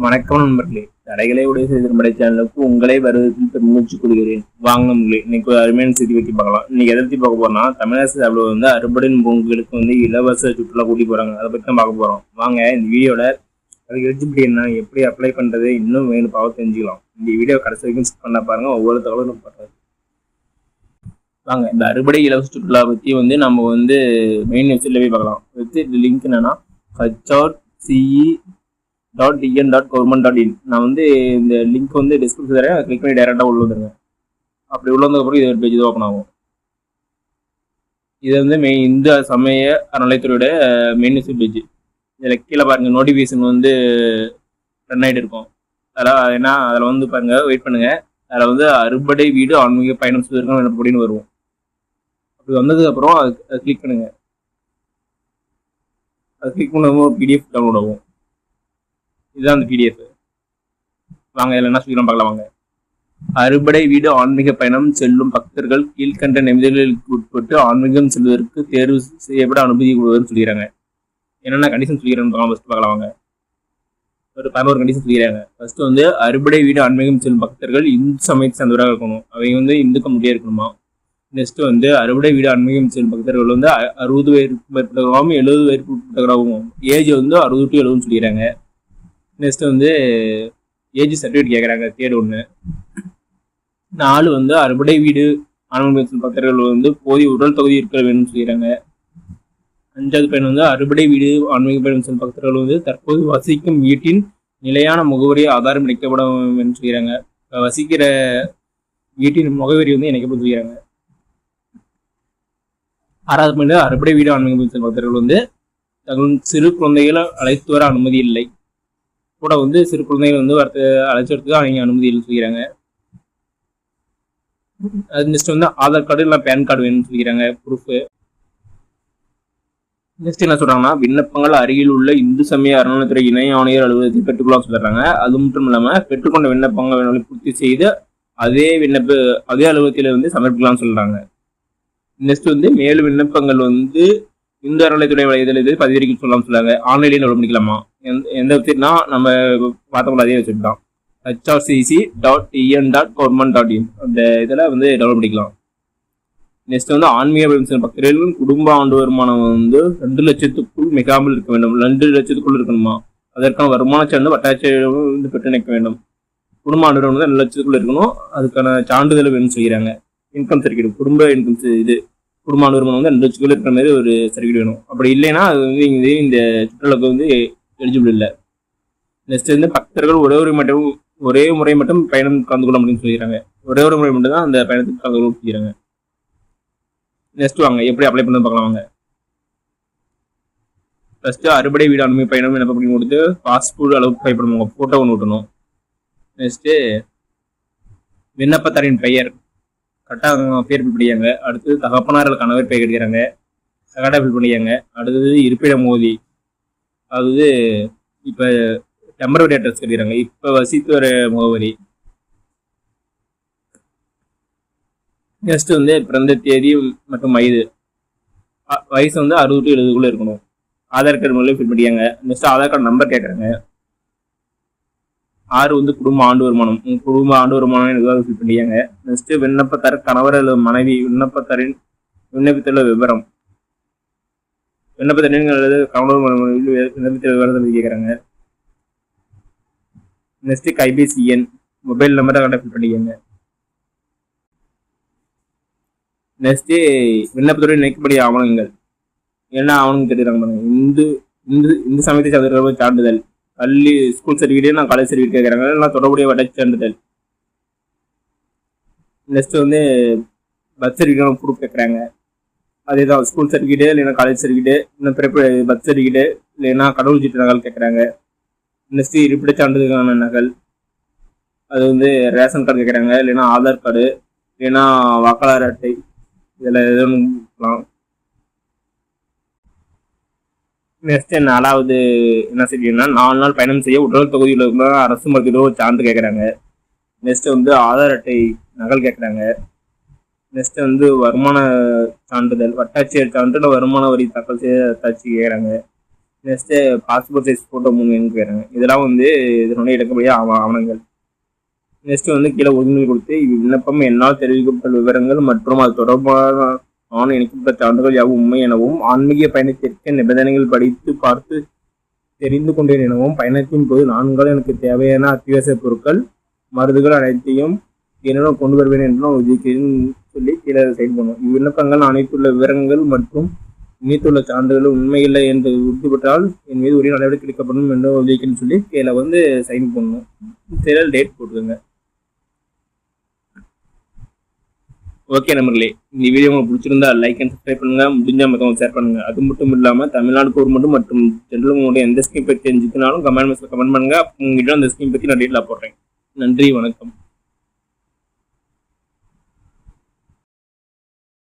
வணக்கம் நண்பர்களே, தடைகளை உடைய செய்திருப்படை சேனலுக்கு உங்களை வருவதற்கு முயற்சி கொள்கிறேன். வாங்க நண்பர்களே, இன்னைக்கு ஒரு அருமையான செய்தி பற்றி பார்க்கலாம். இன்னைக்கு எதை பற்றி பார்க்க போறோம்னா, தமிழக சார்பில் அறுபடை பொங்கலுக்கு இலவச சுற்றுலா கூட்டி போறாங்க. அதை பற்றி தான் பார்க்க போறோம். வாங்க இந்த வீடியோல அதுக்கு எலிஜிபிலிட்டி என்ன, எப்படி அப்ளை பண்றது, இன்னும் வேணும் பார்த்து தெரிஞ்சுக்கலாம். இந்த வீடியோ கடைசி வரைக்கும் ஸ்கிப் பண்ண பாருங்க, ஒவ்வொரு தகவலும் பண்றது. வாங்க இந்த அறுபடை இலவச சுற்றுலா பற்றி நம்ம மெயின் வெப்சைட்ல போய் பார்க்கலாம். வெப்சைட் லிங்க் என்னன்னா HRCE.DN.government.in. நான் இந்த லிங்க் டிஸ்கிரிப்ஷன் தரேன், கிளிக் பண்ணி டைரக்டா உள்ள வந்துருங்க. அப்படி உள்ள வந்ததுக்கப்புறம் இது ஒரு பேஜ் ஓப்பன் ஆகும். இது மெயின் இந்து சமய அறநிலையத்துறையோட மெயின் வெப்சைட் பேஜ். இதில் கீழே பாருங்க, நோட்டிஃபிகேஷன் ரன் ஆகிட்டு இருக்கும். அதில் பாருங்க, வெயிட் பண்ணுங்க. அதில் அறுபடை வீடு ஆன்மீக பயணம் செய்வதற்கான அப்படின்னு வரும். அப்படி வந்ததுக்கு அப்புறம் அது கிளிக் பண்ணுங்க. அது கிளிக் பண்ணும்போது பிடிஎஃப் டவுன்லோட் ஆகும். இதுதான் அந்த பிடிஎஃப். வாங்க இதில் என்ன சொல்லிக்கலாம் பார்க்கலாம். வாங்க, அறுபடை வீடு ஆன்மீக பயணம் செல்லும் பக்தர்கள் கீழ்கண்ட நிபந்தனைகளுக்கு உட்பட்டு ஆன்மீகம் செல்வதற்கு தேர்வு செய்யப்பட அனுமதி கொடுவதுன்னு சொல்லிடுறாங்க. என்னென்ன கண்டிஷன் சொல்லிடுறாங்க ஃபர்ஸ்ட் பார்க்கலாம். வாங்க, ஒரு 11 கண்டிஷன் சொல்லிடுறாங்க. ஃபர்ஸ்ட் அறுபடை வீடு ஆன்மீகம் செல்லும் பக்தர்கள் இந்து சமயத்தை சேர்ந்தவராக இருக்கணும். அவங்க இந்து கம்யூனிட்டியா இருக்கணுமா. நெக்ஸ்ட் அறுபடை வீடு ஆன்மீகம் செல்லும் பக்தர்கள் 60 வயதுக்கு மேற்பட்டவராகவும் 70 வயதுக்கு மேற்பட்டவராகவும், ஏஜ் 60 to 70 சொல்லிடுறாங்க. நெக்ஸ்ட் ஏஜ் சர்டிஃபிகேட் கேட்குறாங்க, தேர்ட் 1. 4 அறுபடை வீடு ஆன்மீக பக்தர்கள் போதிய உடல் தொகுதி இருக்க வேணும்னு சொல்லிடுறாங்க. 5வது பயன் அறுபடை வீடு ஆன்மீக பயணம் செல்லும் பக்தர்கள் தற்போது வசிக்கும் வீட்டின் நிலையான முகவரி ஆதாரம் இணைக்கப்பட வேண்டும் சொல்லிடுறாங்க. வசிக்கிற வீட்டின் முகவரி இணைக்கப்பட சொல்லிடுறாங்க. 6வது பயன் அறுபடை வீடு ஆன்மீக பயணம் செல்லும் பக்தர்கள் தங்கள் சிறு குழந்தைகளை அழைத்து வர அனுமதி இல்லை. கூட சிறு குழந்தைகள் அழைச்சதுக்கு அவங்க அனுமதி இல்லைன்னு சொல்லிக்கிறாங்க. அது நெக்ஸ்ட் ஆதார் கார்டு இல்லை பேன் கார்டு வேணும்னு சொல்லிக்கிறாங்க, ப்ரூஃப். நெக்ஸ்ட் என்ன சொல்றாங்கன்னா, விண்ணப்பங்கள் அருகில் உள்ள இந்து சமய அறநிலையத்துறை இணை ஆணையர் அலுவலகத்தில் பெற்றுக்கொள்ளலாம் சொல்றாங்க. அது மட்டும் இல்லாம பெற்றுக்கொண்ட விண்ணப்பங்களை பூர்த்தி செய்து அதே அலுவலகத்தில் சமர்ப்பிக்கலாம்னு சொல்றாங்க. நெக்ஸ்ட் மேலும் விண்ணப்பங்கள் இந்து அறநிலையத்துறை வலைதளத்தில் பதிவிறக்கி சொல்லலாம் சொல்றாங்க. ஆன்லைன்ல டவுன்லோட் பண்ணிக்கலாமா. எந்த வெப்சைட்னா நம்ம பார்த்தோம்ல அதே வெப்சைட் தான், HRCE.DN.government.in. அந்த இதில் டவுன்லோட் பண்ணிக்கலாம். நெக்ஸ்ட் ஆன்மீக பயணம் பக்தர்கள் குடும்ப ஆண்டு வருமானம் 2 லட்சத்துக்குள் மிகாமல் இருக்க வேண்டும். 2 லட்சத்துக்குள் இருக்கணுமா. அதற்கான வருமான சான்று வட்டாட்சியர் பெற்று நிற்க வேண்டும். குடும்ப ஆண்டு வருமானம் 2 லட்சத்துக்குள்ள இருக்கணும். அதுக்கான சான்றிதழ் வேணும்னு சொல்லிக்கிறாங்க. இன்கம் சர்டிஃபிகேட், குடும்ப இன்கம் குடும்ப ஆண்டு வருமானம் 2 லட்சத்துக்குள்ள இருக்கிற மாதிரி ஒரு சர்டிஃபிகேட் வேணும். அப்படி இல்லைன்னா அது இந்த சுற்றுலாவுக்கு எலிஜிபிள் இல்லை. நெக்ஸ்ட் பக்தர்கள் ஒரே முறை மட்டும் பயணம் கலந்து கொள்ள முடியும்னு சொல்லிடுறாங்க. ஒரே ஒரு முறை மட்டும் தான் அந்த பயணத்துக்கு கலந்து கொள்ள சொல்லிடுறாங்க. நெக்ஸ்ட் வாங்க எப்படி அப்ளை பண்ண பார்க்கலாம். வாங்க, ஃபர்ஸ்ட் அறுபடை வீடு ஆன்மீக பயணம் என்ன பண்ணி கொடுத்து பாஸ்போர்ட் அளவுக்கு பை பண்ணுவாங்க, போட்டோ ஒன்று விட்டணும். நெக்ஸ்ட் விண்ணப்பத்தாரின் பெயர் கரெக்டாக பேர் ஃபில் பண்ணியாங்க. அடுத்து தகப்பனார் கணவர் பெயர் கிடைக்கிறாங்க, கரெக்டாக ஃபில் பண்ணியாங்க. அடுத்தது இருப்பிட மோதி, அதாவது இப்போ டெம்பரரி அட்ரஸ் கிடைக்கிறாங்க, இப்போ வசித்து வர முகவரி. நெக்ஸ்ட் பிறந்த தேதி மற்றும் வயசு 60 to 70 இருக்கணும். ஆதார் கார்டு மூலம் ஃபில் பண்ணியாங்க. நெக்ஸ்ட் ஆதார் கார்டு நம்பர் கேட்குறாங்க. 6 குடும்ப ஆண்டு வருமானம், குடும்ப ஆண்டு வருமானம் எதுவாக ஃபில் பண்ணியாங்க. நெக்ஸ்ட் விண்ணப்பத்தார் கணவர் அல்லது மனைவி, விண்ணப்பத்தாரின் விண்ணப்பித்துள்ள விவரம், விண்ணப்பத்தாரின் அல்லது கணவர் விண்ணப்பித்த விவரத்தை கேட்குறாங்க. நெக்ஸ்ட் கைபேசி எண், மொபைல் நம்பரை கரெக்டாக ஃபில் பண்ணிக்கோங்க. நெக்ஸ்ட் விண்ணப்பத்துடன் இணைக்கப்படிய ஆவணங்கள், என்ன ஆவணங்கள் கேட்டுக்கிறாங்க பாருங்க. இந்து சமயத்தை சார்ந்த சான்றிதழ், பள்ளி ஸ்கூல் சர்டிஃபிகேட், நான் காலேஜ் சர்டிஃபிகேட் கேட்குறாங்க, இல்லை தொடர்புடைய வட்டாட்சி சான்றிதழ். நெக்ஸ்ட் பர்த் சர்டிஃபிகேட் ப்ரூஃப் கேட்குறாங்க. அதே தான் ஸ்கூல் சர்டிஃபிகேட் இல்லைன்னா காலேஜ் சர்டிஃபிகேட், இன்னும் பிறப்பு பர்த் சர்டிஃபிகேட் இல்லைன்னா கடவுள் சீட்டு நகல் கேட்குறாங்க. நெக்ஸ்ட் இருப்பிட சான்றிதழ்கான நகல், அது ரேஷன் கார்டு கேட்குறாங்க, இல்லைன்னா ஆதார் கார்டு, இல்லைன்னா வாக்காளர் அட்டை, இதில் எதுவும் இருக்கலாம். நெக்ஸ்ட் 4வது என்ன செய்யணும்னா, 4 நாள் பயணம் செய்ய உடல் தொகுதியில் இருக்கிற அரசு மருத்துவ சான்று கேட்குறாங்க. நெக்ஸ்ட் ஆதார் அட்டை நகல் கேட்குறாங்க. நெக்ஸ்ட் வருமான சான்றிதழ், வட்டாட்சியர் சான்று, வருமான வரி தாக்கல் செய்ய வட்டாட்சி கேட்குறாங்க. நெக்ஸ்ட்டு பாஸ்போர்ட் சைஸ் ஃபோட்டோ 3 வேணும்னு கேட்குறாங்க. இதெல்லாம் வந்து இதனுடைய இலக்கப்படியே ஆவணங்கள். நெக்ஸ்ட் வந்து கீழே ஒரிஜினல் கொடுத்து விண்ணப்பம் என்னால் தெரிவிக்கப்பட்ட விவரங்கள் மற்றும் அது தொடர்பான இணைக்கப்பட்ட சான்றுகள் யாவும் உண்மை எனவும் ஆன்மீக பயணத்திற்கு நிபந்தனைகள் படித்து பார்த்து தெரிந்து கொண்டேன் எனவும் பயணத்தின் போது நான்கால் எனக்கு தேவையான அத்தியாவசிய பொருட்கள் மருந்துகள் அனைத்தையும் என்னிடம் கொண்டு வருவேன் என்று நான் உறுதிக்கிறேன் சொல்லி கீழே சைன் பண்ணுவோம். இவ்விண்ணப்பங்கள் அனைத்துள்ள விவரங்கள் மற்றும் இணைத்துள்ள சான்றுகள் உண்மையில்லை என்று உறுதிப்பட்டால் என் மீது உரிய நடவடிக்கை எடுக்கப்படும் என்று உறுதிக்கிறேன்னு சொல்லி கீழே வந்து சைன் பண்ணணும். சில டேட் போட்டுருங்க. ஓகே நண்பர்களே, இந்த வீடியோ உங்களுக்கு பிடிச்சிருந்தா லைக் அண்ட் சப்ஸ்கிரைப் பண்ணுங்க, முடிஞ்ச மற்றவங்க ஷேர் பண்ணுங்க. அது மட்டும் இல்லாமல் தமிழ்நாடு கவர்மெண்ட் மற்றும் ஜென்ரல் உங்களுடைய எந்த ஸ்கீம் பற்றி தெரிஞ்சுக்கினாலும் கமெண்ட் பாக்ஸில் கமெண்ட் பண்ணுங்க. உங்ககிட்ட அந்த ஸ்கீம் பற்றி நான் டீட்டெயிலாக போடுறேன். நன்றி, வணக்கம்.